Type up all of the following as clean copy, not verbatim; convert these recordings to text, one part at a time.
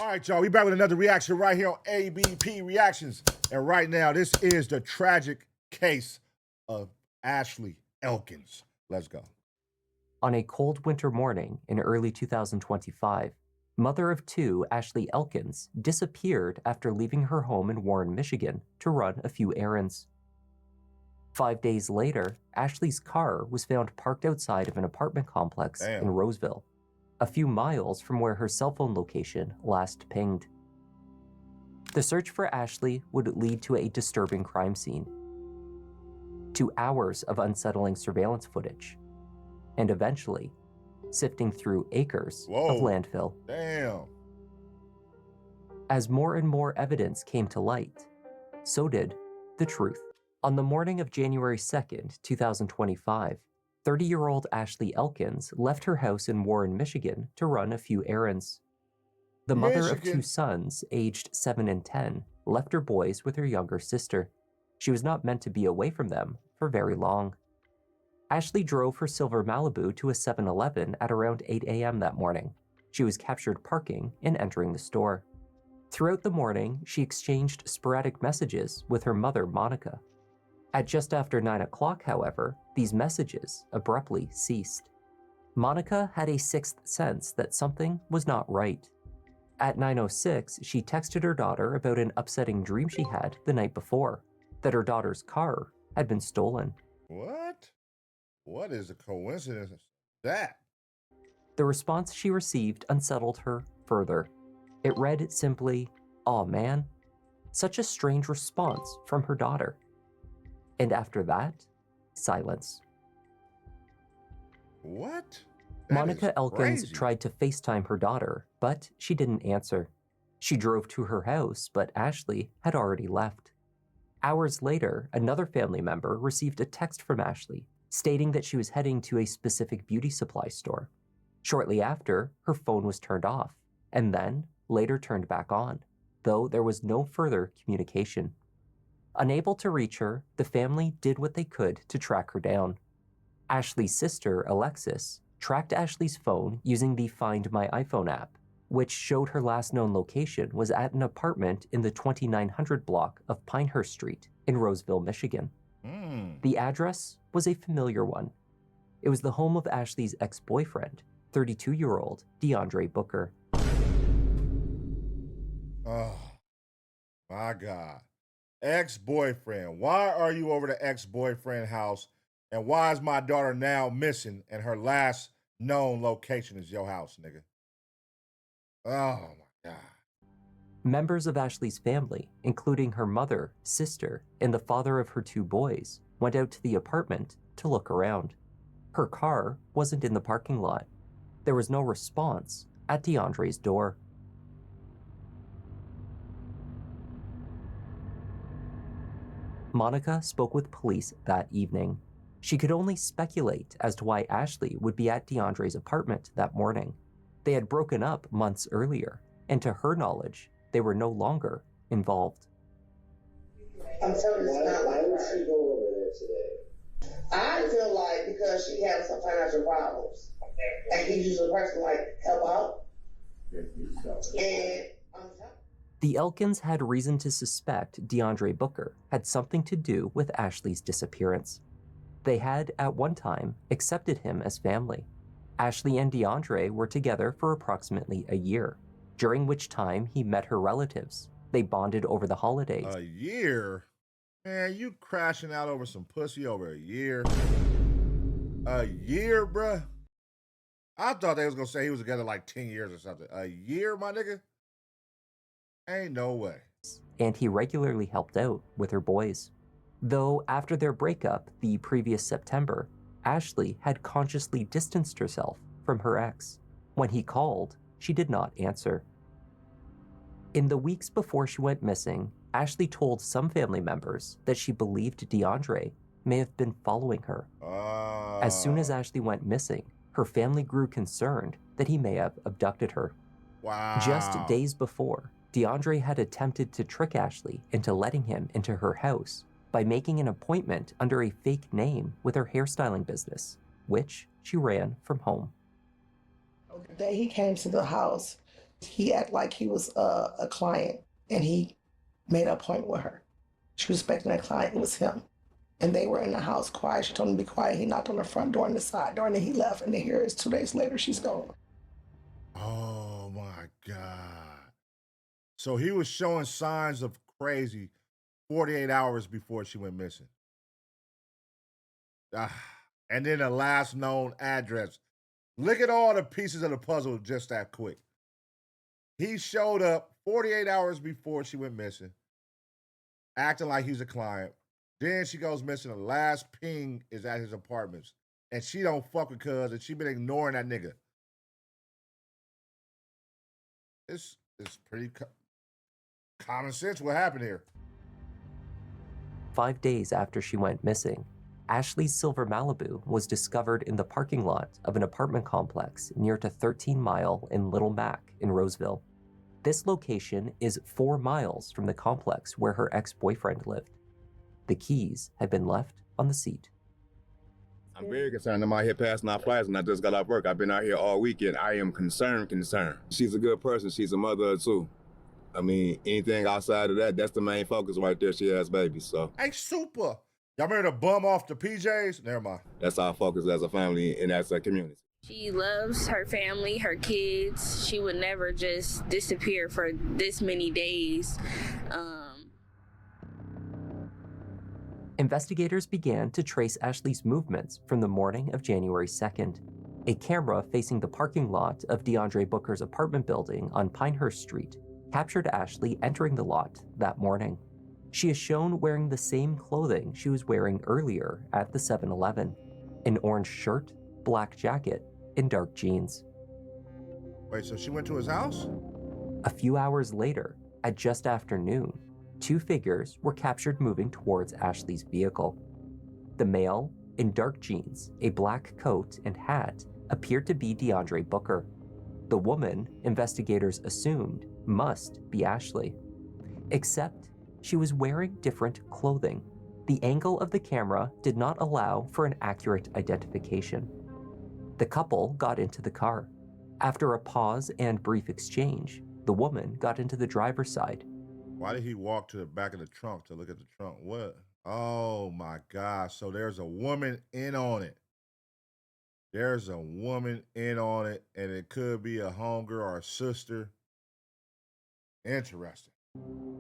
right, y'all, we back with another reaction right here on ABP Reactions. And right now, this is the tragic case of Ashley Elkins. Let's go. On a cold winter morning in early 2025, mother of two Ashley Elkins disappeared after leaving her home in Warren, Michigan to run a few errands. 5 days later, Ashley's car was found parked outside of an apartment complex in Roseville, a few miles from where her cell phone location last pinged. The search for Ashley would lead to a disturbing crime scene, to hours of unsettling surveillance footage, and eventually sifting through acres of landfill. Damn. As more and more evidence came to light, so did the truth. On the morning of January 2nd, 2025, 30-year-old Ashley Elkins left her house in Warren, Michigan to run a few errands. The mother of two sons, aged 7 and 10, left her boys with her younger sister. She was not meant to be away from them for very long. Ashley drove her silver Malibu to a 7-Eleven at around 8 a.m. that morning. She was captured parking and entering the store. Throughout the morning, she exchanged sporadic messages with her mother, Monica. At just after 9 o'clock, however, these messages abruptly ceased. Monica had a sixth sense that something was not right. At 9:06, she texted her daughter about an upsetting dream she had the night before, that her daughter's car had been stolen. What? What is the coincidence of that? The response she received unsettled her further. It read simply, "Aw, man." Such a strange response from her daughter. And after that, silence. What? Monica Elkins tried to FaceTime her daughter, but she didn't answer. She drove to her house, but Ashley had already left. Hours later, another family member received a text from Ashley stating that she was heading to a specific beauty supply store. Shortly after, her phone was turned off, and then later turned back on, though there was no further communication. Unable to reach her, the family did what they could to track her down. Ashley's sister, Alexis, tracked Ashley's phone using the Find My iPhone app, which showed her last known location was at an apartment in the 2900 block of Pinehurst Street in Roseville, Michigan. The address was a familiar one. It was the home of Ashley's ex-boyfriend, 32-year-old DeAndre Booker. Oh, my God. Ex-boyfriend. Why are you over the ex-boyfriend house? And why is my daughter now missing and her last known location is your house, nigga? Oh, my God. Members of Ashley's family, including her mother, sister, and the father of her two boys, went out to the apartment to look around. Her car wasn't in the parking lot. There was no response at DeAndre's door. Monica spoke with police that evening. She could only speculate as to why Ashley would be at DeAndre's apartment that morning. They had broken up months earlier, and to her knowledge, they were no longer involved. I'm telling you, it's not like why would she go over there today? I feel like because she has some financial problems, and he's just a person like help out. And the Elkins had reason to suspect DeAndre Booker had something to do with Ashley's disappearance. They had, at one time, accepted him as family. Ashley and DeAndre were together for approximately a year, during which time he met her relatives. They bonded over the holidays. A year? Man, you crashing out over some pussy over a year? A year, bruh? I thought they was gonna say he was together like 10 years or something. A year, my nigga? Ain't no way. And he regularly helped out with her boys. Though after their breakup the previous September, Ashley had consciously distanced herself from her ex. When he called, she did not answer. In the weeks before she went missing, Ashley told some family members that she believed DeAndre may have been following her. As soon as Ashley went missing, her family grew concerned that he may have abducted her. Wow. Just days before, DeAndre had attempted to trick Ashley into letting him into her house by making an appointment under a fake name with her hairstyling business, which she ran from home. That he came to the house He acted like he was a client, and he made an appointment with her. She was expecting a client. It was him. And they were in the house quiet. She told him to be quiet. He knocked on the front door and the side door, and then he left. And then here is 2 days later, she's gone. Oh my God. So he was showing signs of crazy 48 hours before she went missing. And then the last known address. Look at all the pieces of the puzzle just that quick. He showed up 48 hours before she went missing, acting like he's a client. Then she goes missing. The last ping is at his apartments. And she don't fuck with cuz, and she been ignoring that nigga. It's pretty common sense what happened here. 5 days after she went missing, Ashley's silver Malibu was discovered in the parking lot of an apartment complex near to 13 Mile in Little Mac in Roseville. This location is 4 miles from the complex where her ex-boyfriend lived. The keys had been left on the seat. I'm very concerned. I'm out here passing out flights and I just got off work. I've been out here all weekend. I am concerned. She's a good person. She's a mother too. I mean, anything outside of that, that's the main focus right there. She has babies, so. Hey, super. Y'all remember to bum off the PJs? Never mind. That's our focus as a family and as a community. She loves her family, her kids. She would never just disappear for this many days. Investigators began to trace Ashley's movements from the morning of January 2nd. A camera facing the parking lot of DeAndre Booker's apartment building on Pinehurst Street captured Ashley entering the lot that morning. She is shown wearing the same clothing she was wearing earlier at the 7-Eleven, an orange shirt, black jacket, and dark jeans. Wait, so she went to his house? A few hours later, at just after noon, 2 figures were captured moving towards Ashley's vehicle. The male, in dark jeans, a black coat, and hat, appeared to be DeAndre Booker. The woman, investigators assumed, must be Ashley. Except she was wearing different clothing. The angle of the camera did not allow for an accurate identification. The couple got into the car. After a pause and brief exchange, the woman got into the driver's side. Why did he walk to the back of the trunk to look at the trunk? What? Oh my gosh. So there's a woman in on it. There's a woman in on it, and it could be a homegirl or a sister. Interesting.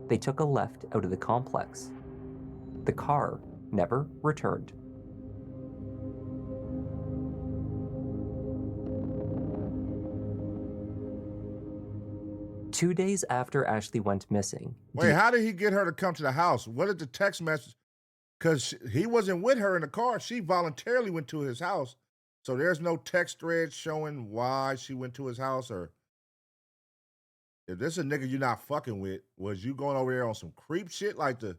They took a left out of the complex. The car never returned. Two days after Ashley went missing. Wait, how did he get her to come to the house? What did the text message? Because he wasn't with her in the car. She voluntarily went to his house. So there's no text thread showing why she went to his house, or if this is a nigga you're not fucking with, was you going over there on some creep shit like the,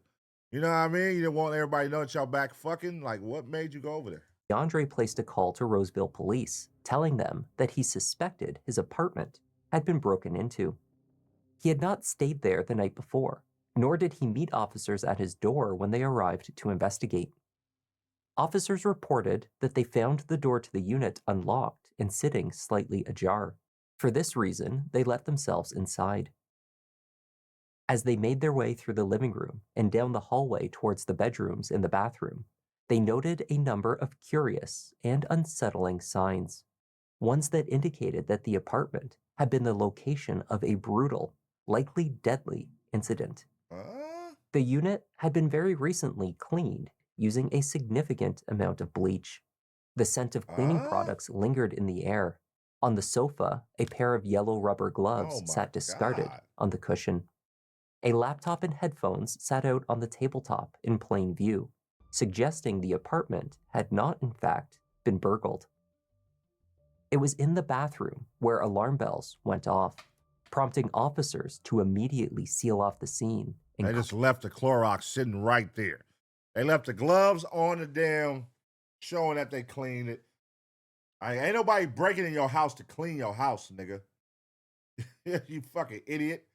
you know what I mean? You didn't want everybody to know that y'all back fucking? Like, what made you go over there? DeAndre placed a call to Roseville police, telling them that he suspected his apartment had been broken into. He had not stayed there the night before, nor did he meet officers at his door when they arrived to investigate. Officers reported that they found the door to the unit unlocked and sitting slightly ajar. For this reason, they let themselves inside. As they made their way through the living room and down the hallway towards the bedrooms and the bathroom, they noted a number of curious and unsettling signs, ones that indicated that the apartment had been the location of a brutal, likely deadly incident. The unit had been very recently cleaned using a significant amount of bleach. The scent of cleaning products lingered in the air. On the sofa, a pair of yellow rubber gloves sat discarded on the cushion. A laptop and headphones sat out on the tabletop in plain view, suggesting the apartment had not, in fact, been burgled. It was in the bathroom where alarm bells went off, prompting officers to immediately seal off the scene. They just left the Clorox sitting right there. They left the gloves on the damn, showing that they cleaned it. Ain't nobody breaking in your house to clean your house, nigga. You fucking idiot.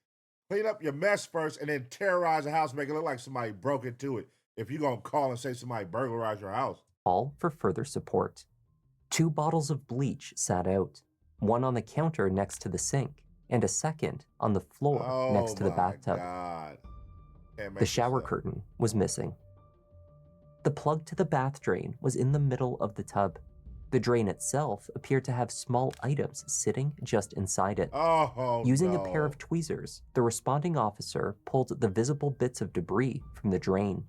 Clean up your mess first and then terrorize the house, make it look like somebody broke into it. If you're going to call and say somebody burglarized your house. All for further support. 2 bottles of bleach sat out, one on the counter next to the sink, and a second on the floor next to the bathtub. God. Can't make The this shower up. curtain was missing. The plug to the bath drain was in the middle of the tub. The drain itself appeared to have small items sitting just inside it. Oh, Using no. a pair of tweezers, the responding officer pulled the visible bits of debris from the drain.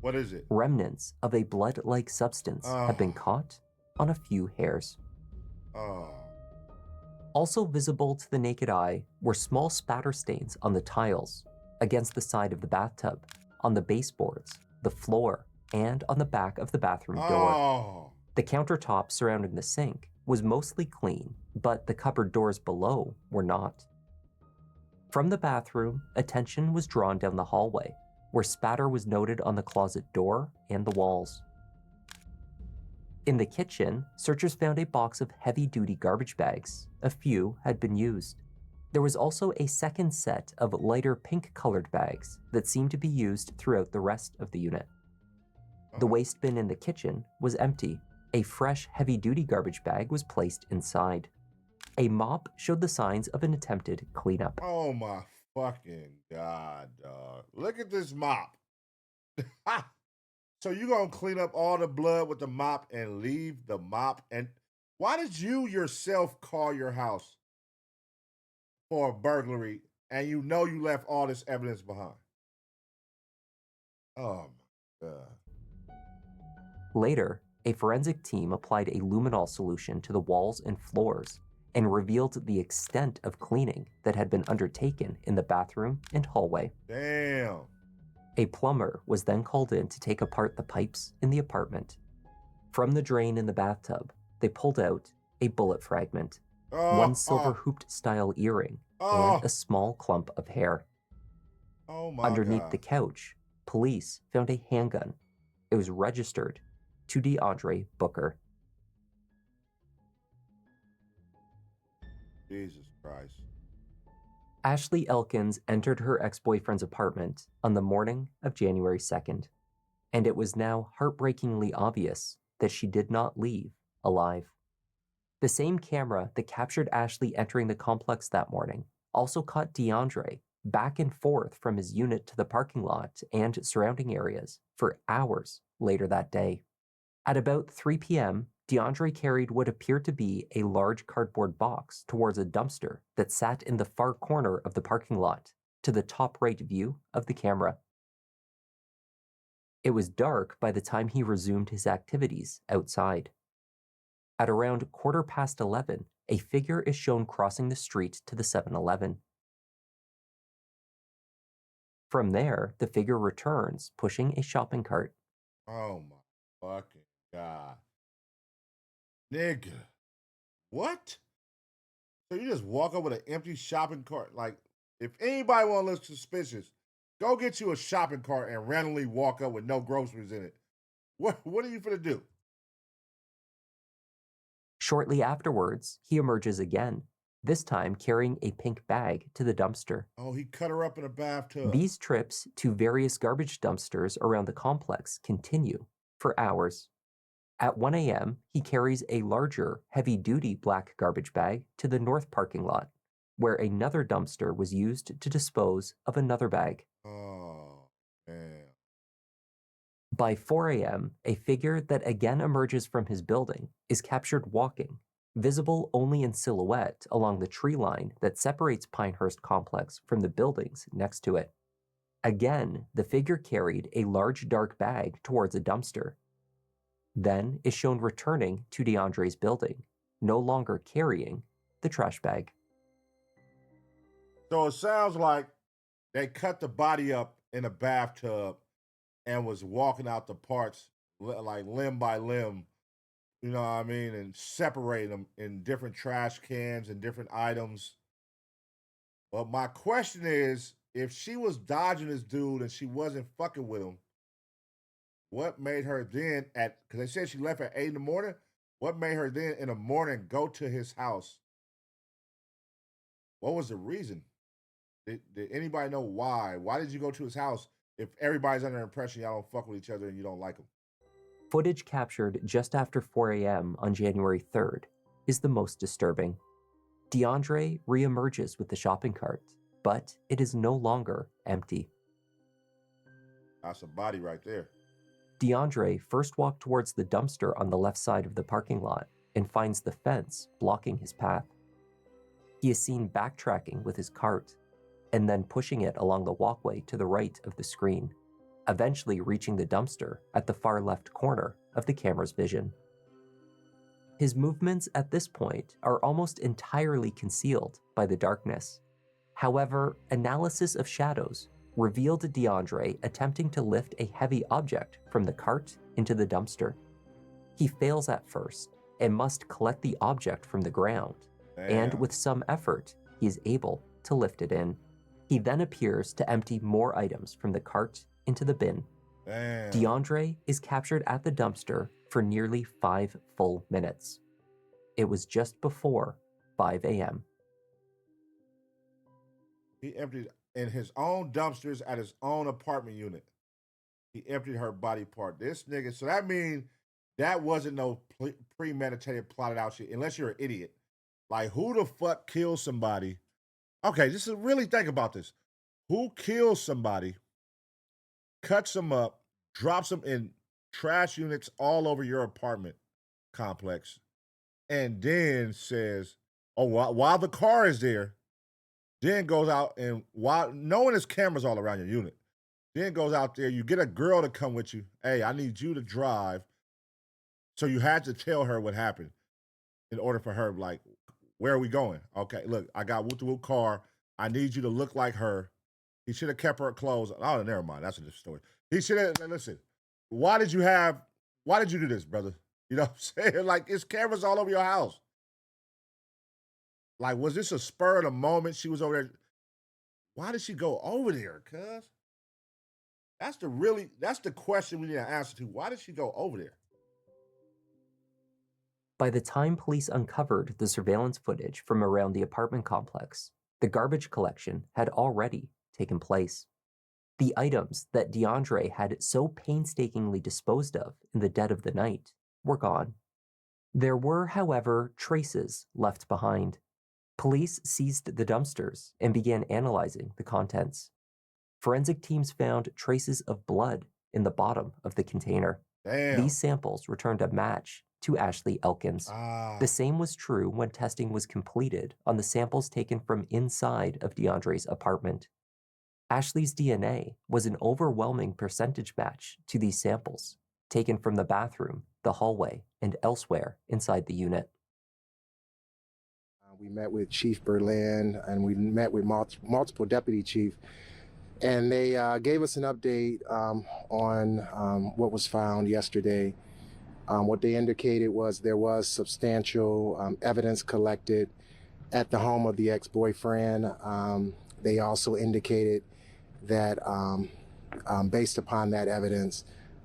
What is it? Remnants of a blood-like substance had been caught on a few hairs. Oh. Also visible to the naked eye were small spatter stains on the tiles, against the side of the bathtub, on the baseboards, the floor, and on the back of the bathroom door. Oh. The countertop surrounding the sink was mostly clean, but the cupboard doors below were not. From the bathroom, attention was drawn down the hallway, where spatter was noted on the closet door and the walls. In the kitchen, searchers found a box of heavy-duty garbage bags. A few had been used. There was also a second set of lighter pink-colored bags that seemed to be used throughout the rest of the unit. The waste bin in the kitchen was empty. A fresh, heavy-duty garbage bag was placed inside. A mop showed the signs of an attempted cleanup. Oh my fucking God, dog. Look at this mop. So you gonna clean up all the blood with the mop and leave the mop? And why did you yourself call your house for a burglary and you know you left all this evidence behind? Oh my God. Later, a forensic team applied a luminol solution to the walls and floors and revealed the extent of cleaning that had been undertaken in the bathroom and hallway. Damn. A plumber was then called in to take apart the pipes in the apartment. From the drain in the bathtub, they pulled out a bullet fragment, one silver hooped-style earring, and a small clump of hair. Oh my Underneath God. the couch, police found a handgun. It was registered to DeAndre Booker. Jesus Christ. Ashley Elkins entered her ex-boyfriend's apartment on the morning of January 2nd, and it was now heartbreakingly obvious that she did not leave alive. The same camera that captured Ashley entering the complex that morning also caught DeAndre back and forth from his unit to the parking lot and surrounding areas for hours later that day. At about 3 p.m., DeAndre carried what appeared to be a large cardboard box towards a dumpster that sat in the far corner of the parking lot, to the top right view of the camera. It was dark by the time he resumed his activities outside. At around 11:15, a figure is shown crossing the street to the 7-Eleven. From there, the figure returns, pushing a shopping cart. Oh my fucking God. Nigga. What? So you just walk up with an empty shopping cart? Like, if anybody want to look suspicious, go get you a shopping cart and randomly walk up with no groceries in it. What are you finna do? Shortly afterwards, he emerges again, this time carrying a pink bag to the dumpster. Oh, he cut her up in a bathtub. These trips to various garbage dumpsters around the complex continue for hours. At 1 a.m., he carries a larger, heavy-duty black garbage bag to the north parking lot, where another dumpster was used to dispose of another bag. Oh, man. By 4 a.m., a figure that again emerges from his building is captured walking, visible only in silhouette along the tree line that separates Pinehurst Complex from the buildings next to it. Again, the figure carried a large dark bag towards a dumpster, then is shown returning to DeAndre's building, no longer carrying the trash bag. So it sounds like they cut the body up in a bathtub and was walking out the parts like limb by limb, you know what I mean, and separating them in different trash cans and different items. But my question is, if she was dodging this dude and she wasn't fucking with him, what made her then because they said she left at 8 in the morning, what made her then in the morning go to his house? What was the reason? Did anybody know why? Why did you go to his house if everybody's under the impression y'all don't fuck with each other and you don't like him? Footage captured just after 4 a.m. on January 3rd is the most disturbing. DeAndre reemerges with the shopping cart, but it is no longer empty. That's a body right there. DeAndre first walked towards the dumpster on the left side of the parking lot and finds the fence blocking his path. He is seen backtracking with his cart and then pushing it along the walkway to the right of the screen, eventually reaching the dumpster at the far left corner of the camera's vision. His movements at this point are almost entirely concealed by the darkness. However, analysis of shadows revealed DeAndre attempting to lift a heavy object from the cart into the dumpster. He fails at first and must collect the object from the ground, and with some effort, he is able to lift it in. He then appears to empty more items from the cart into the bin. DeAndre is captured at the dumpster for nearly 5 full minutes. It was just before 5 a.m. He emptied in his own dumpsters at his own apartment unit. He emptied her body part. This nigga, so that means that wasn't no premeditated, plotted out shit, unless you're an idiot. Like, who the fuck kills somebody? Okay, just really think about this. Who kills somebody, cuts them up, drops them in trash units all over your apartment complex, and then says, oh, while the car is there, then goes out and while knowing there's cameras all around your unit, then goes out there, you get a girl to come with you. Hey, I need you to drive. So you had to tell her what happened in order for her, like, where are we going? Okay, look, I got whoop-de-whoop car. I need you to look like her. He should have kept her clothes. Oh, never mind. That's a different story. He should have, listen, why did you do this, brother? You know what I'm saying? Like, it's cameras all over your house. Like, was this a spur of the moment? She was over there. Why did she go over there, cuz? That's the question we need to answer to. Why did she go over there? By the time police uncovered the surveillance footage from around the apartment complex, the garbage collection had already taken place. The items that DeAndre had so painstakingly disposed of in the dead of the night were gone. There were, however, traces left behind. Police seized the dumpsters and began analyzing the contents. Forensic teams found traces of blood in the bottom of the container. Damn. These samples returned a match to Ashley Elkins. The same was true when testing was completed on the samples taken from inside of DeAndre's apartment. Ashley's DNA was an overwhelming percentage match to these samples, taken from the bathroom, the hallway, and elsewhere inside the unit. We met with Chief Berlin and we met with multiple deputy chiefs, and they gave us an update on what was found yesterday. What they indicated was there was substantial evidence collected at the home of the ex-boyfriend. They also indicated that based upon that evidence,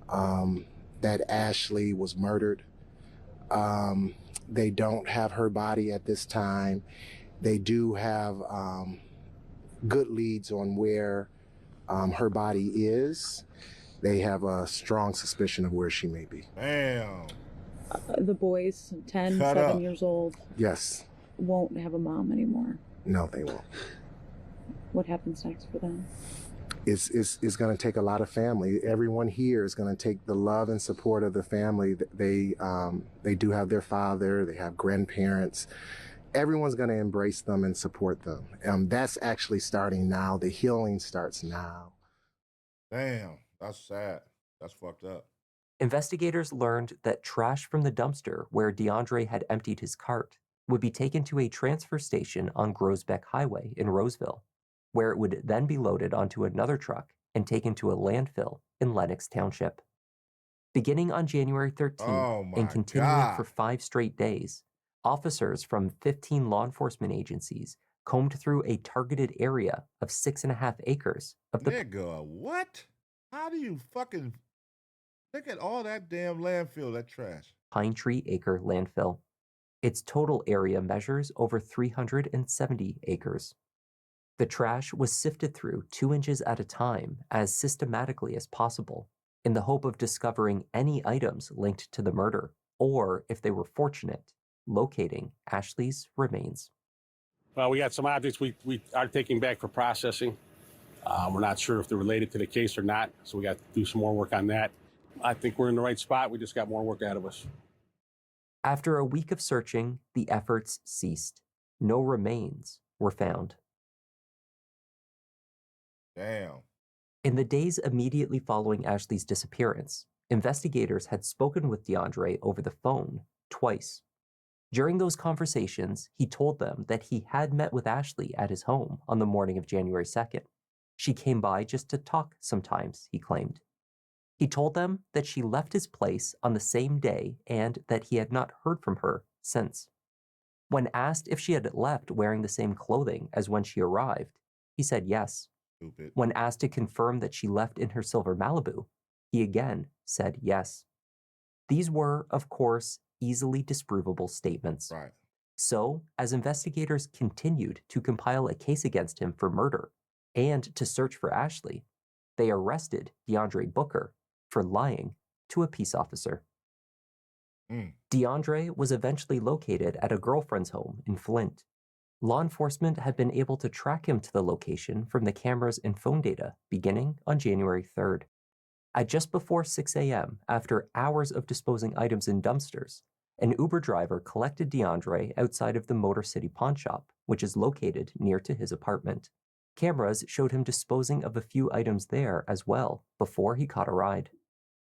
that Ashley was murdered. They don't have her body at this time. They do have good leads on where her body is. They have a strong suspicion of where she may be. Damn. The boys, 10, Cut 7 up. years old, Yes. won't have a mom anymore. No, they won't. What happens next for them? It's going to take a lot of family. Everyone here is going to take the love and support of the family. They do have their father. They have grandparents. Everyone's going to embrace them and support them. That's actually starting now. The healing starts now. Damn. That's sad. That's fucked up. Investigators learned that trash from the dumpster where DeAndre had emptied his cart would be taken to a transfer station on Grosbeck Highway in Roseville, where it would then be loaded onto another truck and taken to a landfill in Lenox Township. Beginning on January 13th and continuing for 5 straight days, officers from 15 law enforcement agencies combed through a targeted area of 6.5 acres of the... Nigga, what? How do you fucking... Look at all that damn landfill, that trash. Pine Tree Acre landfill. Its total area measures over 370 acres. The trash was sifted through 2 inches at a time as systematically as possible in the hope of discovering any items linked to the murder, or, if they were fortunate, locating Ashley's remains. Well, we got some objects we are taking back for processing. We're not sure if they're related to the case or not, so we got to do some more work on that. I think we're in the right spot. We just got more work ahead of us. After a week of searching, the efforts ceased. No remains were found. Damn. In the days immediately following Ashley's disappearance, investigators had spoken with DeAndre over the phone twice. During those conversations, he told them that he had met with Ashley at his home on the morning of January 2nd. She came by just to talk sometimes, he claimed. He told them that she left his place on the same day and that he had not heard from her since. When asked if she had left wearing the same clothing as when she arrived, he said yes. Stupid. When asked to confirm that she left in her silver Malibu, he again said yes. These were, of course, easily disprovable statements. Right. So, as investigators continued to compile a case against him for murder and to search for Ashley, they arrested DeAndre Booker for lying to a peace officer. DeAndre was eventually located at a girlfriend's home in Flint. Law enforcement had been able to track him to the location from the cameras and phone data beginning on January 3rd. At just before 6 a.m., after hours of disposing items in dumpsters, an Uber driver collected DeAndre outside of the Motor City pawn shop, which is located near to his apartment. Cameras showed him disposing of a few items there as well before he caught a ride.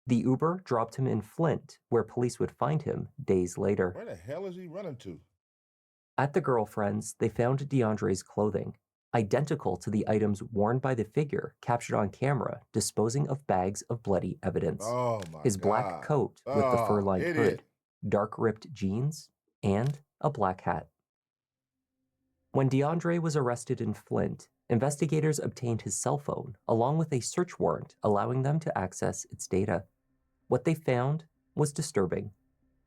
The Uber dropped him in Flint, where police would find him days later. Where the hell is he running to? At the girlfriend's, they found DeAndre's clothing, identical to the items worn by the figure captured on camera disposing of bags of bloody evidence. Oh my His God. black coat with the fur-lined idiot. hood, dark ripped jeans, and a black hat. When DeAndre was arrested in Flint, investigators obtained his cell phone along with a search warrant allowing them to access its data. What they found was disturbing.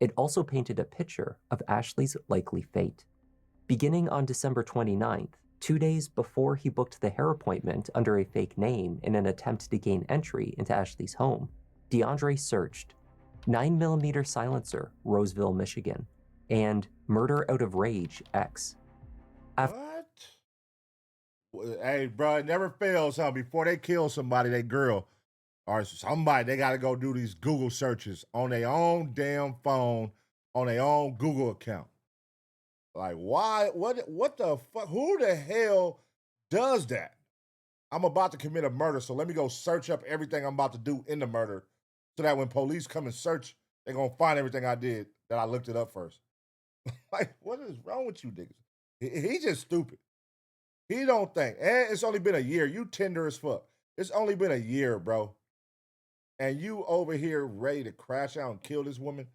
It also painted a picture of Ashley's likely fate. Beginning on December 29th, 2 days before he booked the hair appointment under a fake name in an attempt to gain entry into Ashley's home, DeAndre searched 9mm silencer, Roseville, Michigan, and Murder Out of Rage X. What? Hey, bro, it never fails, huh? Before they kill somebody, they girl or somebody, they got to go do these Google searches on their own damn phone, on their own Google account. Like, why? What the fuck? Who the hell does that? I'm about to commit a murder, so let me go search up everything I'm about to do in the murder so that when police come and search, they're going to find everything I did that I looked it up first. Like, what is wrong with you niggas? He's just stupid. He don't think. And it's only been a year. You tender as fuck. It's only been a year, bro. And you over here ready to crash out and kill this woman?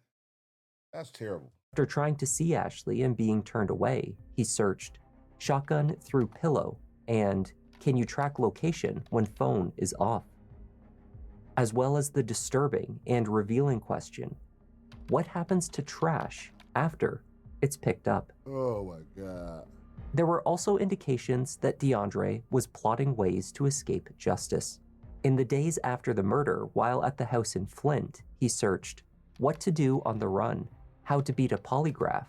That's terrible. After trying to see Ashley and being turned away, he searched shotgun through pillow and can you track location when phone is off? As well as the disturbing and revealing question, what happens to trash after it's picked up? Oh my God. There were also indications that DeAndre was plotting ways to escape justice. In the days after the murder, while at the house in Flint, he searched what to do on the run, how to beat a polygraph,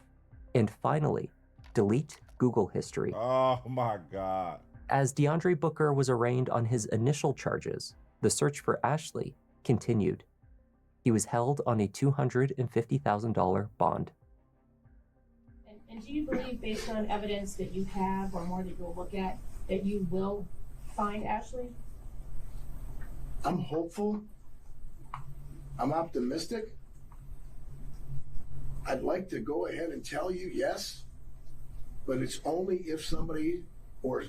and finally, delete Google history. Oh my God. As DeAndre Booker was arraigned on his initial charges, the search for Ashley continued. He was held on a $250,000 bond. And do you believe, based on evidence that you have or more that you'll look at, that you will find Ashley? I'm hopeful. I'm optimistic. I'd like to go ahead and tell you yes, but it's only if somebody or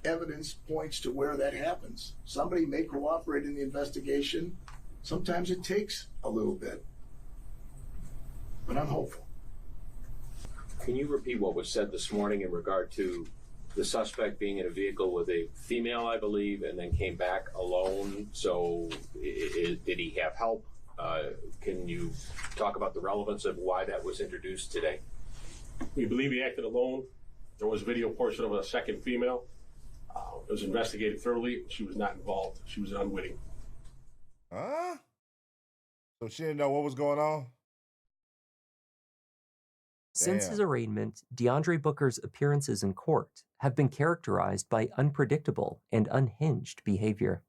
evidence points to where that happens. Somebody may cooperate in the investigation. Sometimes it takes a little bit, but I'm hopeful. Can you repeat what was said this morning in regard to the suspect being in a vehicle with a female, I believe, and then came back alone? So did he have help? Can you talk about the relevance of why that was introduced today? We believe he acted alone. There was a video portion of a second female. It was investigated thoroughly. She was not involved. She was unwitting. Huh? So she didn't know what was going on? Since his Damn. arraignment, DeAndre Booker's appearances in court have been characterized by unpredictable and unhinged behavior.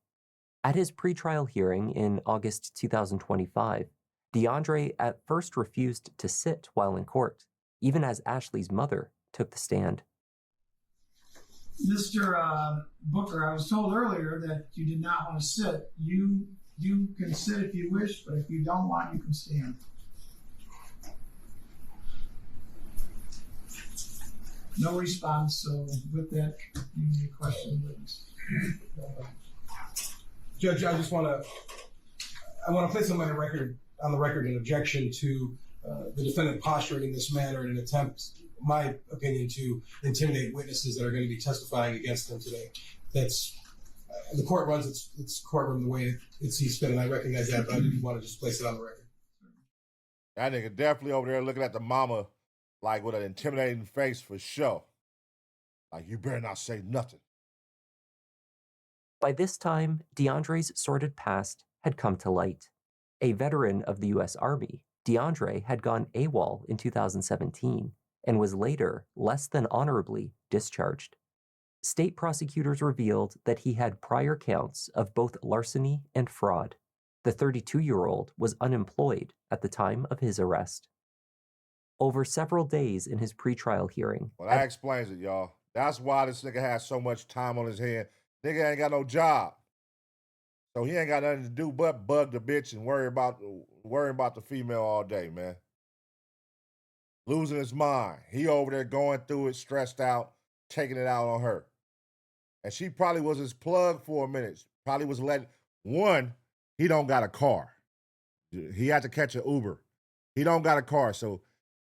At his pretrial hearing in August 2025, DeAndre at first refused to sit while in court, even as Ashley's mother took the stand. Mr. Booker, I was told earlier that you did not want to sit. You can sit if you wish, but if you don't want, you can stand. No response, so with that, you need a question, witness. Judge, I want to place on the record an objection to the defendant posturing in this manner in an attempt, my opinion, to intimidate witnesses that are going to be testifying against him today. The court runs its courtroom the way it sees fit, and I recognize that, but I didn't want to just place it on the record. That nigga definitely over there looking at the mama like with an intimidating face for sure. Like, you better not say nothing. By this time, DeAndre's sordid past had come to light. A veteran of the U.S. Army, DeAndre had gone AWOL in 2017 and was later less than honorably discharged. State prosecutors revealed that he had prior counts of both larceny and fraud. The 32-year-old was unemployed at the time of his arrest. Over several days in his pretrial hearing... Well, that explains it, y'all. That's why this nigga has so much time on his hands. Nigga ain't got no job. So he ain't got nothing to do but bug the bitch and worry about the female all day, man. Losing his mind. He over there going through it, stressed out, taking it out on her. And she probably was his plug for a minute. Probably was letting... One, he don't got a car. He had to catch an Uber. He don't got a car, so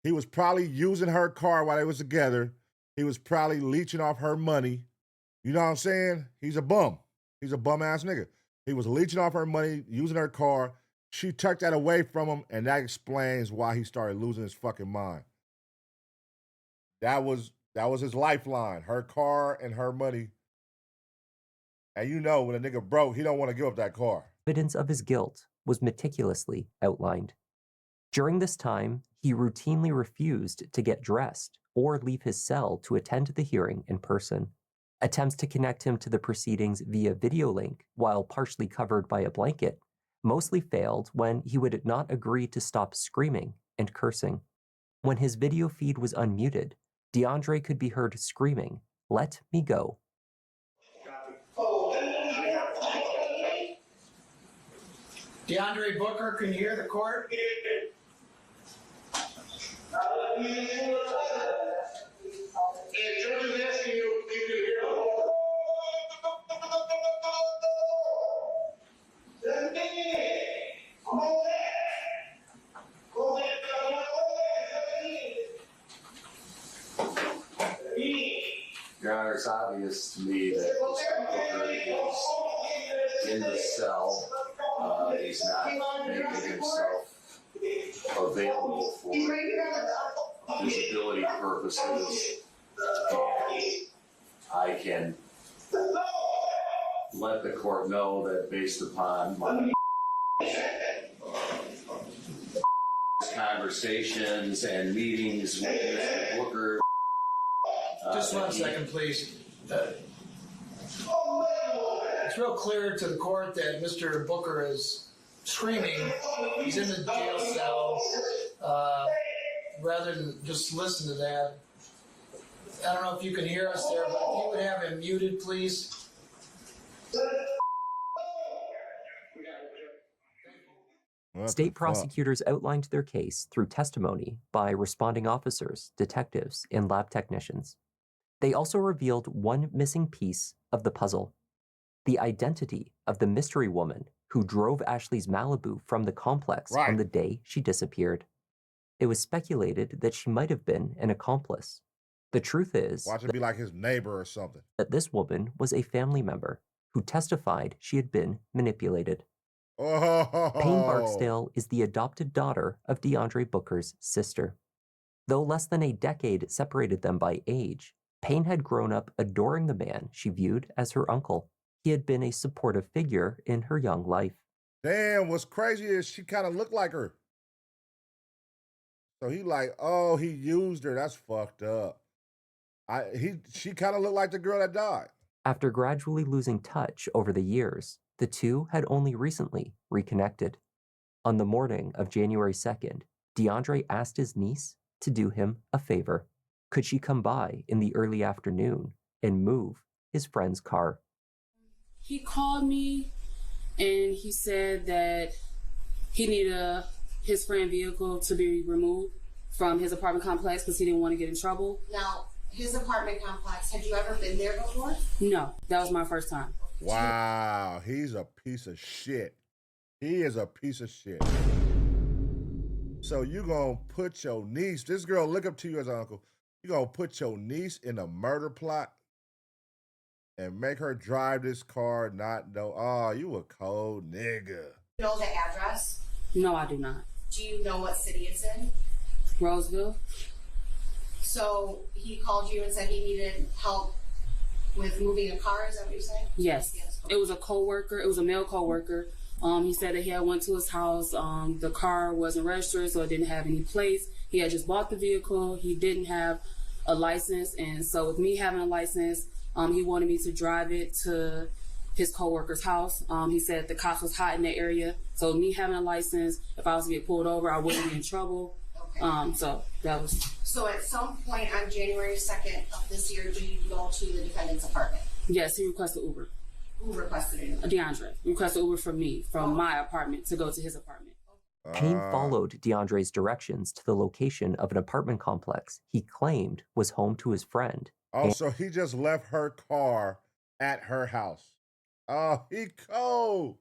he was probably using her car while they was together. He was probably leeching off her money. You know what I'm saying? He's a bum. He's a bum-ass nigga. He was leeching off her money, using her car. She took that away from him, and that explains why he started losing his fucking mind. That was his lifeline, her car and her money. And you know, when a nigga broke, he don't want to give up that car. Evidence of his guilt was meticulously outlined. During this time, he routinely refused to get dressed or leave his cell to attend the hearing in person. Attempts to connect him to the proceedings via video link, while partially covered by a blanket, mostly failed when he would not agree to stop screaming and cursing. When his video feed was unmuted, DeAndre could be heard screaming, "Let me go." DeAndre Booker, can you hear the court? Your Honor, it's obvious to me that Mr. Booker is in the cell. He's not making himself available for visibility purposes. And I can let the court know that based upon my conversations and meetings with Mr. Booker. Just 1 second, please. It's real clear to the court that Mr. Booker is screaming. He's in the jail cell. Rather than just listen to that, I don't know if you can hear us there, but if you would have him muted, please. State prosecutors outlined their case through testimony by responding officers, detectives, and lab technicians. They also revealed one missing piece of the puzzle: the identity of the mystery woman who drove Ashley's Malibu from the complex on the day she disappeared. It was speculated that she might have been an accomplice. The truth is, watch it be like his neighbor or something, that this woman was a family member who testified she had been manipulated. Oh. Payne Barksdale is the adopted daughter of DeAndre Booker's sister. Though less than a decade separated them by age, Payne had grown up adoring the man she viewed as her uncle. He had been a supportive figure in her young life. Damn, what's crazy is she kind of looked like her. So he like, oh, he used her. That's fucked up. She kind of looked like the girl that died. After gradually losing touch over the years, the two had only recently reconnected. On the morning of January 2nd, DeAndre asked his niece to do him a favor. Could she come by in the early afternoon and move his friend's car? He called me and he said that he needed his friend's vehicle to be removed from his apartment complex because he didn't want to get in trouble. Now, his apartment complex, had you ever been there before? No, that was my first time. Wow, he's a piece of shit. He is a piece of shit. So you gonna put your niece, this girl look up to you as an uncle, you gonna put your niece in a murder plot and make her drive this car, not know, oh, you a cold nigga. You know the address? No, I do not. Do you know what city it's in? Roseville. So he called you and said he needed help with moving a car, is that what you're saying? Yes. It was a coworker, it was a male coworker. He said that he had went to his house, the car wasn't registered, so it didn't have any plates. He had just bought the vehicle, he didn't have a license, and so with me having a license, he wanted me to drive it to his coworker's house. He said the cops was hot in the area, so me having a license, if I was to get pulled over, I wouldn't be in trouble. Okay. So that was. So at some point on January 2nd of this year, do you go to the defendant's apartment? Yes, he requested Uber. Who requested it? DeAndre requested Uber from me, from my apartment to go to his apartment. Payne followed DeAndre's directions to the location of an apartment complex he claimed was home to his friend. Oh, so he just left her car at her house. Oh, he cold.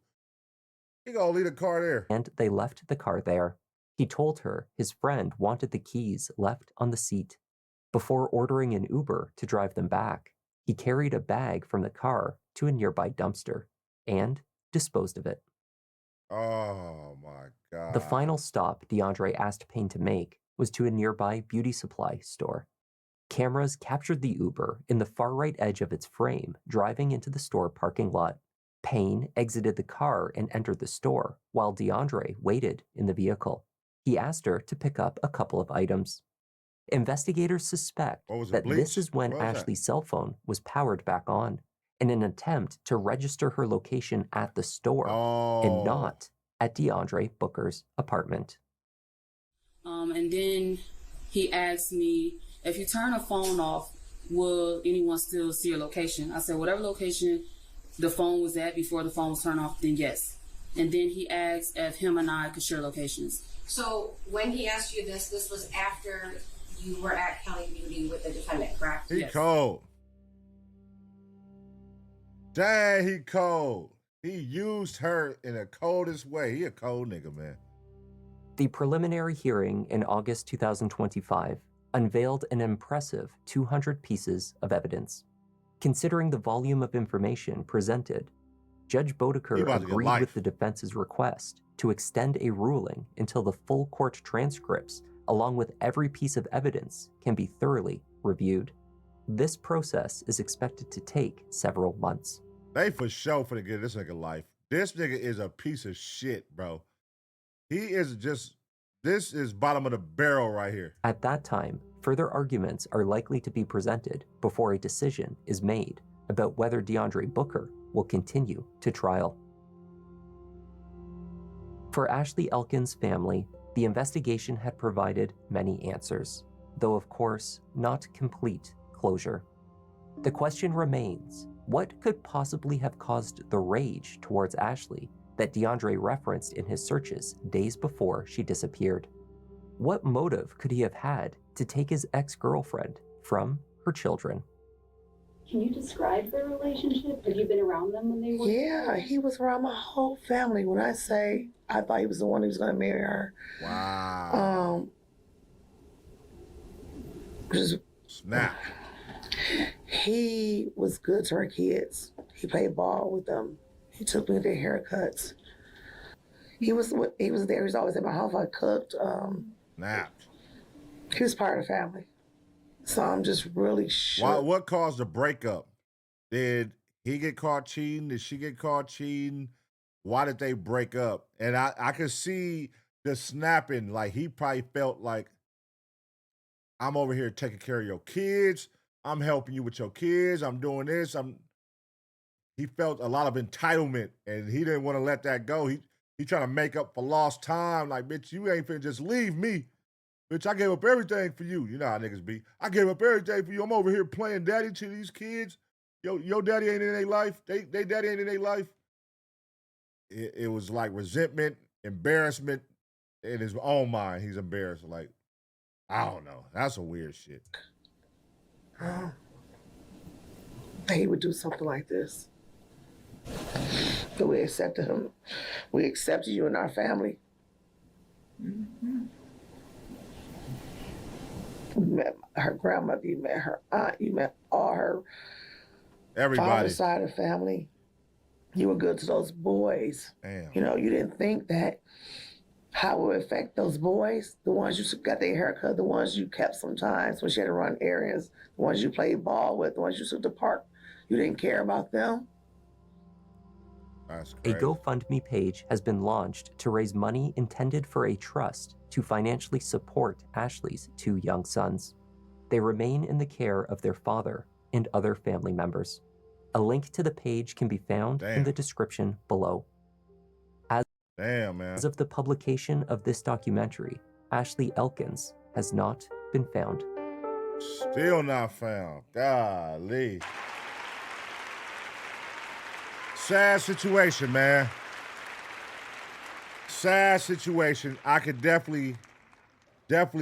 He gonna leave the car there. And they left the car there. He told her his friend wanted the keys left on the seat. Before ordering an Uber to drive them back, he carried a bag from the car to a nearby dumpster and disposed of it. Oh my God. The final stop DeAndre asked Payne to make was to a nearby beauty supply store. Cameras captured the Uber in the far right edge of its frame, driving into the store parking lot. Payne exited the car and entered the store, while DeAndre waited in the vehicle. He asked her to pick up a couple of items. Investigators suspect that this is when Ashley's cell phone was powered back on, in an attempt to register her location at the store and not at DeAndre Booker's apartment. And then he asked me, if you turn a phone off, will anyone still see your location? I said, whatever location the phone was at before the phone was turned off, then yes. And then he asked if him and I could share locations. So when he asked you this was after you were at County Beauty with the defendant, correct? He cold. Dang, he cold. He used her in the coldest way. He a cold nigga, man. The preliminary hearing in August 2025 unveiled an impressive 200 pieces of evidence. Considering the volume of information presented, Judge Bodeker agreed with the defense's request to extend a ruling until the full court transcripts, along with every piece of evidence, can be thoroughly reviewed. This process is expected to take several months. They for sure finna give this nigga life. This nigga is a piece of shit, bro. He is just, this is bottom of the barrel right here. At that time, further arguments are likely to be presented before a decision is made about whether DeAndre Booker will continue to trial. For Ashley Elkins' family, the investigation had provided many answers, though of course not complete closure. The question remains, what could possibly have caused the rage towards Ashley that DeAndre referenced in his searches days before she disappeared? What motive could he have had to take his ex-girlfriend from her children? Can you describe their relationship? Have you been around them when they were? Yeah, he was around my whole family. When I say I thought he was the one who was going to marry her. Wow. Snap. He was good to our kids. He played ball with them. He took me to their haircuts. He was there. He was always at my house. I cooked. He was part of the family. So I'm just really shook. What caused the breakup? Did he get caught cheating? Did she get caught cheating? Why did they break up? And I could see the snapping. Like he probably felt like I'm over here taking care of your kids. I'm helping you with your kids. I'm doing this. He felt a lot of entitlement, and he didn't want to let that go. He trying to make up for lost time. Like, bitch, you ain't finna just leave me. Bitch, I gave up everything for you. You know how niggas be. I gave up everything for you. I'm over here playing daddy to these kids. Your daddy ain't in their life. They daddy ain't in their life. It was like resentment, embarrassment in his own mind. He's embarrassed. Like, I don't know. That's some weird shit. He would do something like this. But we accepted him. We accepted you in our family. Mm-hmm. You met her grandmother, you met her aunt, you met all her father's side of the family. You were good to those boys. Damn. You know, you didn't think that how it would affect those boys, the ones you got their haircut, the ones you kept sometimes when she had to run errands, the ones you played ball with, the ones you took to the park. You didn't care about them. That's A crazy. GoFundMe page has been launched to raise money intended for a trust to financially support Ashley's 2 young sons. They remain in the care of their father and other family members. A link to the page can be found in the description below. As of the publication of this documentary, Ashley Elkins has not been found. Still not found. Golly. Sad situation, man. Sad situation. I could definitely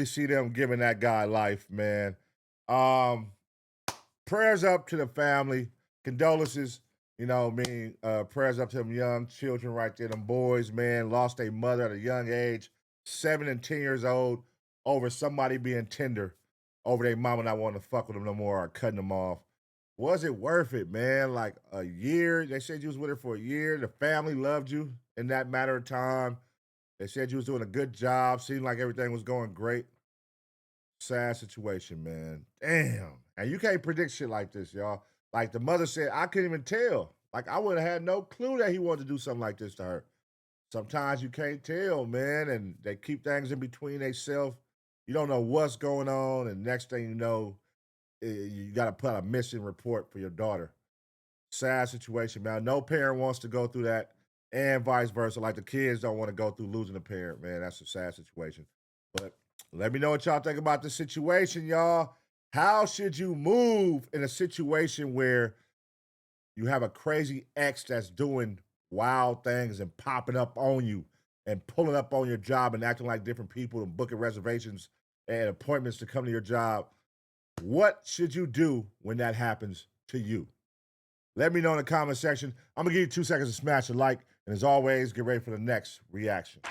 see them giving that guy life, man. Prayers up to the family. Condolences. You know what I mean? Prayers up to them young children right there. Them boys, man, lost their mother at a young age, 7 and 10 years old, over somebody being tender, over their mama not wanting to fuck with them no more or cutting them off. Was it worth it, man? Like a year. They said you was with her for a year. The family loved you in that matter of time. They said you was doing a good job. Seemed like everything was going great. Sad situation, man. Damn. And you can't predict shit like this, y'all. Like the mother said, I couldn't even tell. Like I would have had no clue that he wanted to do something like this to her. Sometimes you can't tell, man, and they keep things in between themselves. You don't know what's going on, and next thing you know, you got to put out a missing report for your daughter. Sad situation, man. No parent wants to go through that, and vice versa. Like the kids don't want to go through losing a parent, man. That's a sad situation. But let me know what y'all think about this situation, y'all. How should you move in a situation where you have a crazy ex that's doing wild things and popping up on you and pulling up on your job and acting like different people and booking reservations and appointments to come to your job? What should you do when that happens to you? Let me know in the comment section. I'm going to give you 2 seconds to smash a like. And as always, get ready for the next reaction.